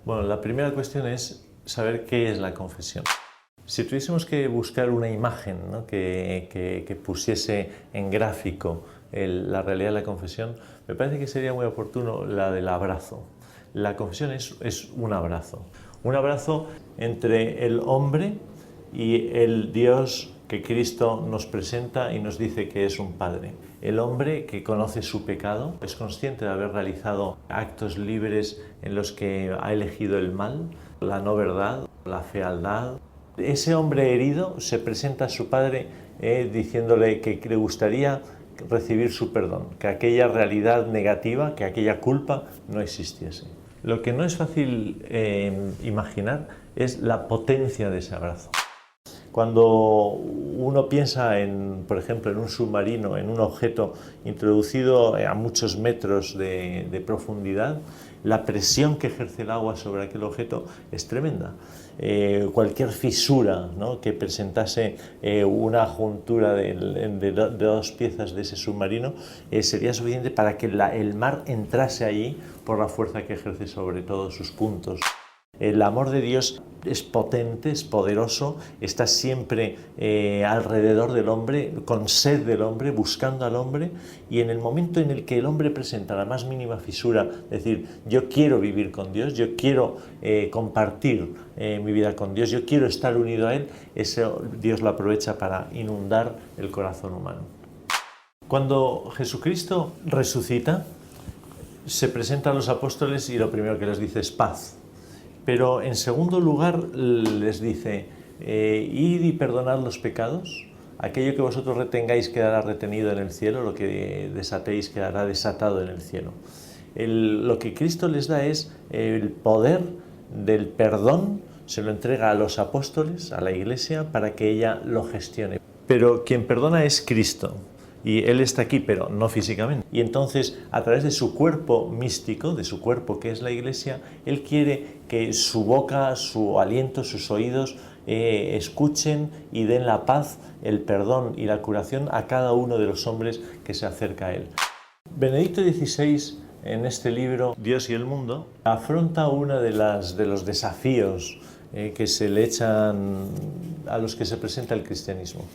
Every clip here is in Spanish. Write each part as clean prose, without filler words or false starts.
Bueno, la primera cuestión es saber qué es la confesión. Si tuviésemos que buscar una imagen, ¿no? que pusiese en gráfico la realidad de la confesión, me parece que sería muy oportuno la del abrazo. La confesión es un abrazo entre el hombre y el Dios que Cristo nos presenta y nos dice que es un Padre. El hombre que conoce su pecado, es consciente de haber realizado actos libres en los que ha elegido el mal, la no verdad, la fealdad. Ese hombre herido se presenta a su Padre diciéndole que le gustaría recibir su perdón, que aquella realidad negativa, que aquella culpa no existiese. Lo que no es fácil imaginar es la potencia de ese abrazo. Cuando uno piensa, por ejemplo, en un submarino, en un objeto introducido a muchos metros de profundidad, la presión que ejerce el agua sobre aquel objeto es tremenda. Cualquier fisura, ¿no?, que presentase una juntura de dos piezas de ese submarino sería suficiente para que el mar entrase allí por la fuerza que ejerce sobre todos sus puntos. El amor de Dios es potente, es poderoso, está siempre alrededor del hombre, con sed del hombre, buscando al hombre, y en el momento en el que el hombre presenta la más mínima fisura, es decir, yo quiero vivir con Dios, yo quiero compartir mi vida con Dios, yo quiero estar unido a Él, Dios lo aprovecha para inundar el corazón humano. Cuando Jesucristo resucita, se presenta a los apóstoles y lo primero que les dice es paz. Pero en segundo lugar les dice, id y perdonad los pecados, aquello que vosotros retengáis quedará retenido en el cielo, lo que desatéis quedará desatado en el cielo. Lo que Cristo les da es el poder del perdón, se lo entrega a los apóstoles, a la Iglesia, para que ella lo gestione. Pero quien perdona es Cristo. Y Él está aquí, pero no físicamente. Y entonces, a través de su cuerpo místico, de su cuerpo que es la Iglesia, Él quiere que su boca, su aliento, sus oídos escuchen y den la paz, el perdón y la curación a cada uno de los hombres que se acerca a Él. Benedicto XVI, en este libro, Dios y el mundo, afronta uno de los desafíos que se le echan a los que se presenta el cristianismo.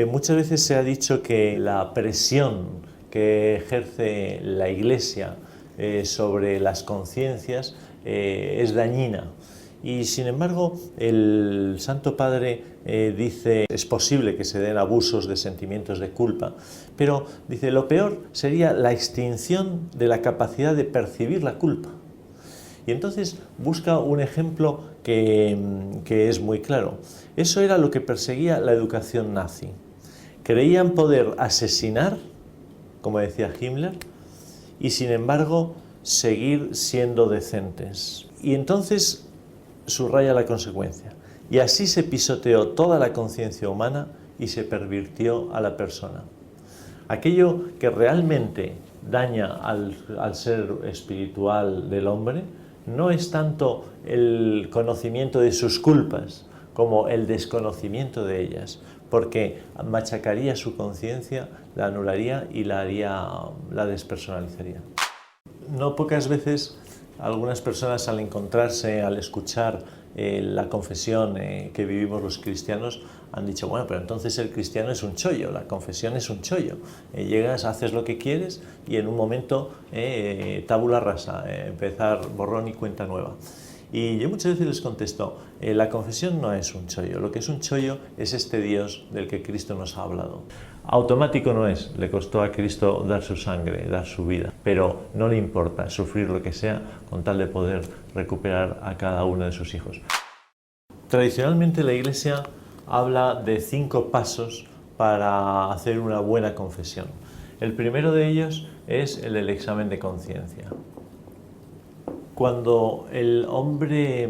Muchas veces se ha dicho que la presión que ejerce la Iglesia sobre las conciencias es dañina. Y sin embargo, el Santo Padre dice, es posible que se den abusos de sentimientos de culpa, pero dice, lo peor sería la extinción de la capacidad de percibir la culpa. Y entonces busca un ejemplo que es muy claro. Eso era lo que perseguía la educación nazi. Creían poder asesinar, como decía Himmler, y sin embargo seguir siendo decentes. Y entonces subraya la consecuencia. Y así se pisoteó toda la conciencia humana y se pervirtió a la persona. Aquello que realmente daña al ser espiritual del hombre no es tanto el conocimiento de sus culpas como el desconocimiento de ellas, porque machacaría su conciencia, la anularía y la despersonalizaría. No pocas veces algunas personas al encontrarse, al escuchar la confesión que vivimos los cristianos, han dicho, bueno, pero entonces el cristiano es un chollo, la confesión es un chollo. Llegas, haces lo que quieres y en un momento tabula rasa, empezar borrón y cuenta nueva. Y yo muchas veces les contesto, la confesión no es un chollo, lo que es un chollo es este Dios del que Cristo nos ha hablado. Automático no es, le costó a Cristo dar su sangre, dar su vida, pero no le importa sufrir lo que sea con tal de poder recuperar a cada uno de sus hijos. Tradicionalmente la Iglesia habla de 5 pasos para hacer una buena confesión. El primero de ellos es el del examen de conciencia. Cuando el hombre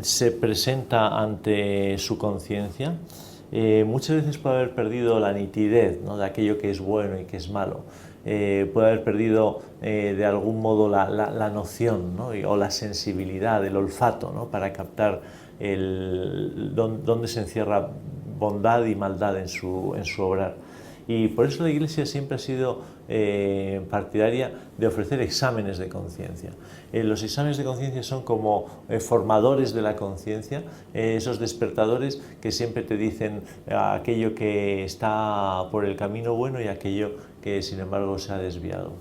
se presenta ante su conciencia, muchas veces puede haber perdido la nitidez, ¿no?, de aquello que es bueno y que es malo. Puede haber perdido de algún modo la noción, ¿no?, o la sensibilidad, el olfato, ¿no?, para captar dónde se encierra bondad y maldad en su obrar. Y por eso la Iglesia siempre ha sido partidaria de ofrecer exámenes de conciencia. Los exámenes de conciencia son como formadores de la conciencia, esos despertadores que siempre te dicen aquello que está por el camino bueno y aquello que sin embargo se ha desviado.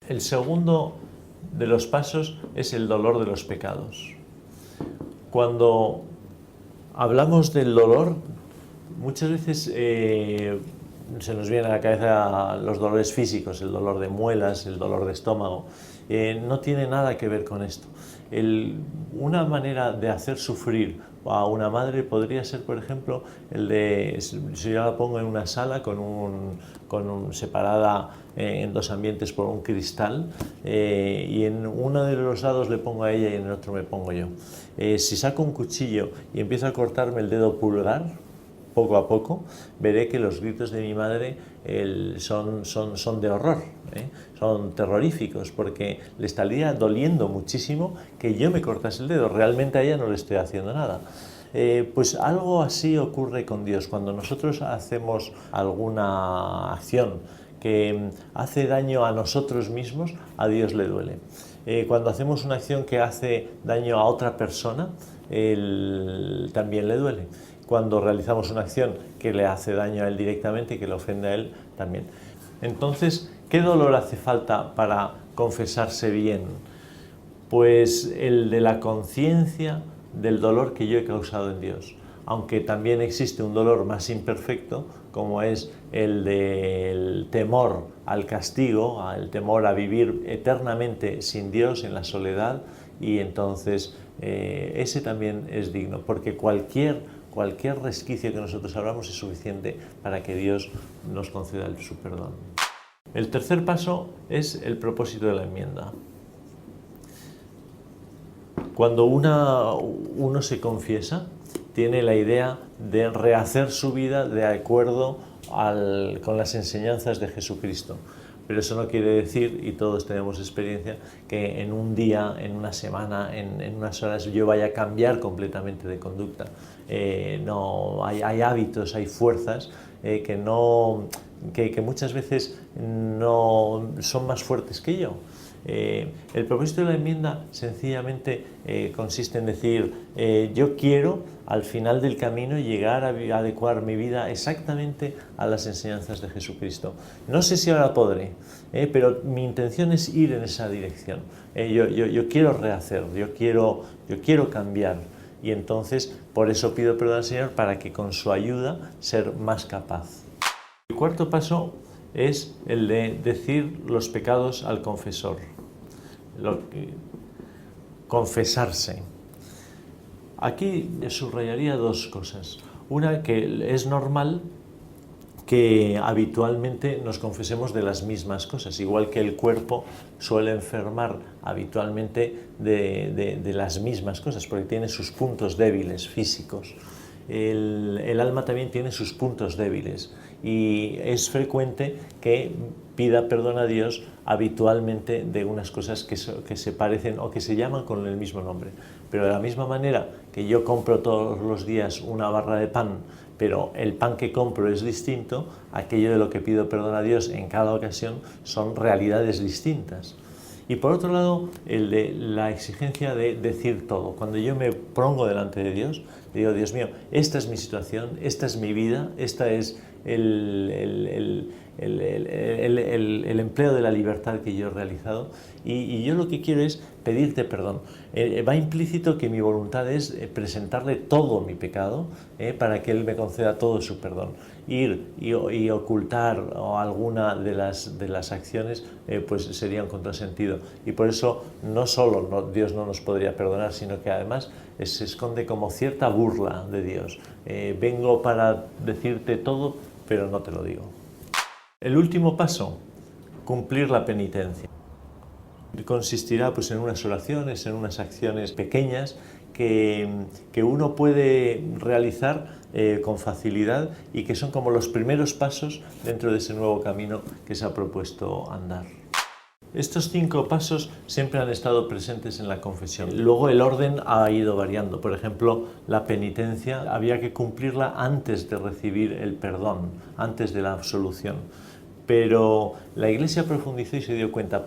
El segundo de los pasos es el dolor de los pecados. Cuando hablamos del dolor, muchas veces se nos viene a la cabeza los dolores físicos, el dolor de muelas, el dolor de estómago. No tiene nada que ver con esto. Una manera de hacer sufrir a una madre podría ser, por ejemplo, el de, si yo la pongo en una sala separada en dos ambientes por un cristal, y en uno de los lados le pongo a ella y en el otro me pongo yo. Si saco un cuchillo y empiezo a cortarme el dedo pulgar, poco a poco, veré que los gritos de mi madre son de horror, son terroríficos, porque le estaría doliendo muchísimo que yo me cortase el dedo. Realmente a ella no le estoy haciendo nada. Pues algo así ocurre con Dios. Cuando nosotros hacemos alguna acción que hace daño a nosotros mismos, a Dios le duele. Cuando hacemos una acción que hace daño a otra persona, también le duele. Cuando realizamos una acción que le hace daño a él directamente y que le ofende a él, también. Entonces, ¿qué dolor hace falta para confesarse bien? Pues el de la conciencia del dolor que yo he causado en Dios. Aunque también existe un dolor más imperfecto, como es el del temor al castigo, el temor a vivir eternamente sin Dios, en la soledad, y entonces ese también es digno, porque cualquier resquicio que nosotros hablamos es suficiente para que Dios nos conceda su perdón. El tercer paso es el propósito de la enmienda. Cuando uno se confiesa, tiene la idea de rehacer su vida de acuerdo con las enseñanzas de Jesucristo. Pero eso no quiere decir, y todos tenemos experiencia, que en un día, en una semana, en unas horas yo vaya a cambiar completamente de conducta. No, hay hábitos, hay fuerzas que muchas veces no son más fuertes que yo. El propósito de la enmienda sencillamente consiste en decir, yo quiero al final del camino llegar a adecuar mi vida exactamente a las enseñanzas de Jesucristo. No sé si ahora podré, pero mi intención es ir en esa dirección. Yo quiero rehacer, yo quiero cambiar, y entonces por eso pido perdón al Señor, para que con su ayuda ser más capaz. El cuarto paso es el de decir los pecados al confesor. Confesarse. Aquí subrayaría dos cosas. Una, que es normal que habitualmente nos confesemos de las mismas cosas, igual que el cuerpo suele enfermar habitualmente de las mismas cosas, porque tiene sus puntos débiles físicos. El alma también tiene sus puntos débiles, y es frecuente que pida perdón a Dios habitualmente de unas cosas que se parecen o que se llaman con el mismo nombre. Pero de la misma manera que yo compro todos los días una barra de pan, pero el pan que compro es distinto, aquello de lo que pido perdón a Dios en cada ocasión son realidades distintas. Y por otro lado, el de la exigencia de decir todo. Cuando yo me pongo delante de Dios, digo, Dios mío, esta es mi situación, esta es mi vida, esta es el empleo de la libertad que yo he realizado, y yo lo que quiero es pedirte perdón. Va implícito que mi voluntad es presentarle todo mi pecado para que Él me conceda todo su perdón. Ir y ocultar alguna de las acciones pues sería un contrasentido, y por eso no solo Dios no nos podría perdonar, sino que además se esconde como cierta burla de Dios. Vengo para decirte todo, pero no te lo digo. El último paso, cumplir la penitencia. Consistirá pues en unas oraciones, en unas acciones pequeñas que uno puede realizar con facilidad, y que son como los primeros pasos dentro de ese nuevo camino que se ha propuesto andar. Estos 5 pasos siempre han estado presentes en la confesión. Luego el orden ha ido variando. Por ejemplo, la penitencia había que cumplirla antes de recibir el perdón, antes de la absolución. Pero la Iglesia profundizó y se dio cuenta,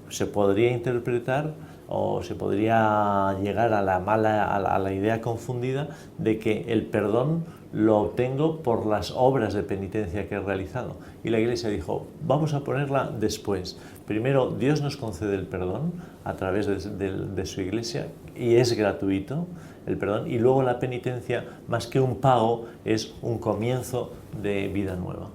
se podría interpretar o se podría llegar a la idea confundida de que el perdón lo obtengo por las obras de penitencia que he realizado. Y la Iglesia dijo, vamos a ponerla después. Primero, Dios nos concede el perdón a través de su Iglesia y es gratuito el perdón. Y luego la penitencia, más que un pago, es un comienzo de vida nueva.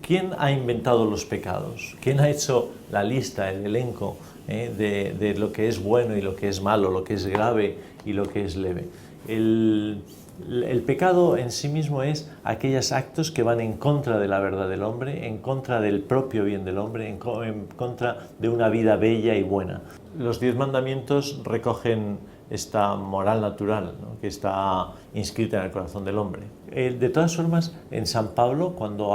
¿Quién ha inventado los pecados? ¿Quién ha hecho la lista, el elenco de lo que es bueno y lo que es malo, lo que es grave y lo que es leve? El pecado en sí mismo es aquellos actos que van en contra de la verdad del hombre, en contra del propio bien del hombre, en contra de una vida bella y buena. Los 10 mandamientos recogen esta moral natural, ¿no?, que está inscrita en el corazón del hombre. De todas formas, en San Pablo, cuando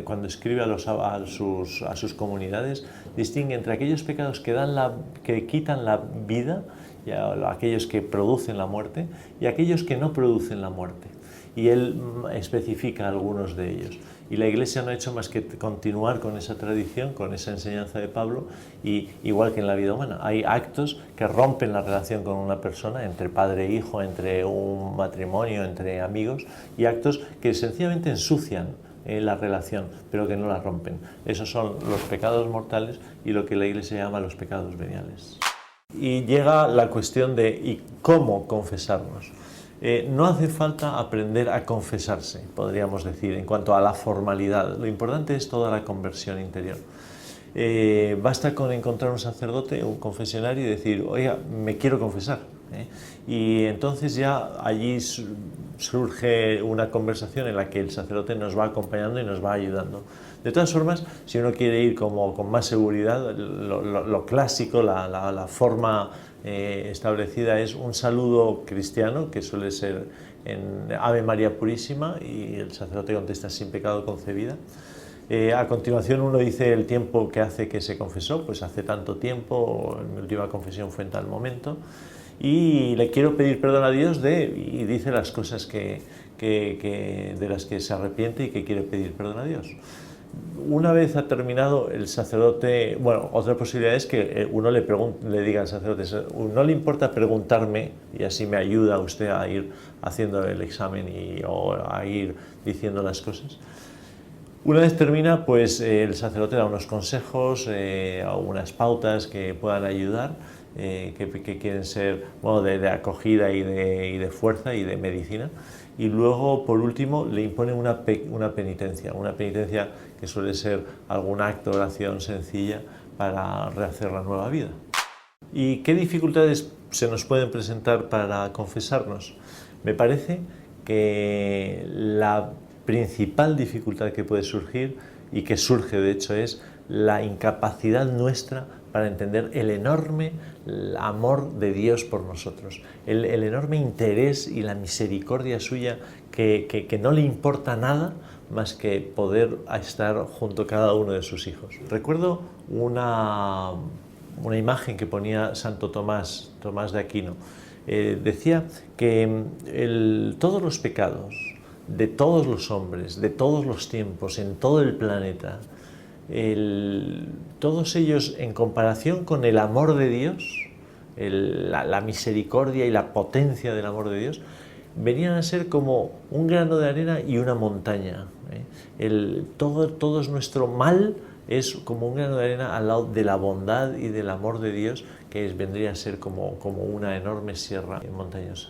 cuando escribe a sus comunidades, distingue entre aquellos pecados que quitan la vida, y aquellos que producen la muerte, y aquellos que no producen la muerte. Y él especifica algunos de ellos. Y la Iglesia no ha hecho más que continuar con esa tradición, con esa enseñanza de Pablo, y igual que en la vida humana. Hay actos que rompen la relación con una persona, entre padre e hijo, entre un matrimonio, entre amigos, y actos que sencillamente ensucian la relación, pero que no la rompen. Esos son los pecados mortales y lo que la Iglesia llama los pecados veniales. Y llega la cuestión de ¿y cómo confesarnos? No hace falta aprender a confesarse, podríamos decir, en cuanto a la formalidad. Lo importante es toda la conversión interior. Basta con encontrar un sacerdote, un confesionario y decir, oiga, me quiero confesar. Y entonces ya allí surge una conversación en la que el sacerdote nos va acompañando y nos va ayudando. De todas formas, si uno quiere ir con más seguridad, lo clásico, la forma establecida es un saludo cristiano, que suele ser en Ave María Purísima, y el sacerdote contesta sin pecado concebida. A continuación uno dice el tiempo que hace que se confesó, pues hace tanto tiempo, mi última confesión fue en tal momento, y le quiero pedir perdón a Dios y dice las cosas de las que se arrepiente y que quiere pedir perdón a Dios. Una vez ha terminado, el sacerdote, bueno, otra posibilidad es que uno le diga al sacerdote, no le importa preguntarme y así me ayuda usted a ir haciendo el examen o a ir diciendo las cosas. Una vez termina, pues el sacerdote da unos consejos, unas pautas que puedan ayudar, que quieren ser, bueno, de acogida y de fuerza y de medicina. Y luego, por último, le imponen una penitencia que suele ser algún acto de oración sencilla para rehacer la nueva vida. ¿Y qué dificultades se nos pueden presentar para confesarnos? Me parece que la principal dificultad que puede surgir, y que surge de hecho, es la incapacidad nuestra para entender el enorme amor de Dios por nosotros, el enorme interés y la misericordia suya que no le importa nada más que poder estar junto a cada uno de sus hijos. Recuerdo una imagen que ponía Santo Tomás de Aquino. Decía que todos los pecados de todos los hombres, de todos los tiempos, en todo el planeta, todos ellos en comparación con el amor de Dios, la misericordia y la potencia del amor de Dios, venían a ser como un grano de arena y una montaña. Todo nuestro mal es como un grano de arena al lado de la bondad y del amor de Dios, que vendría a ser como una enorme sierra montañosa.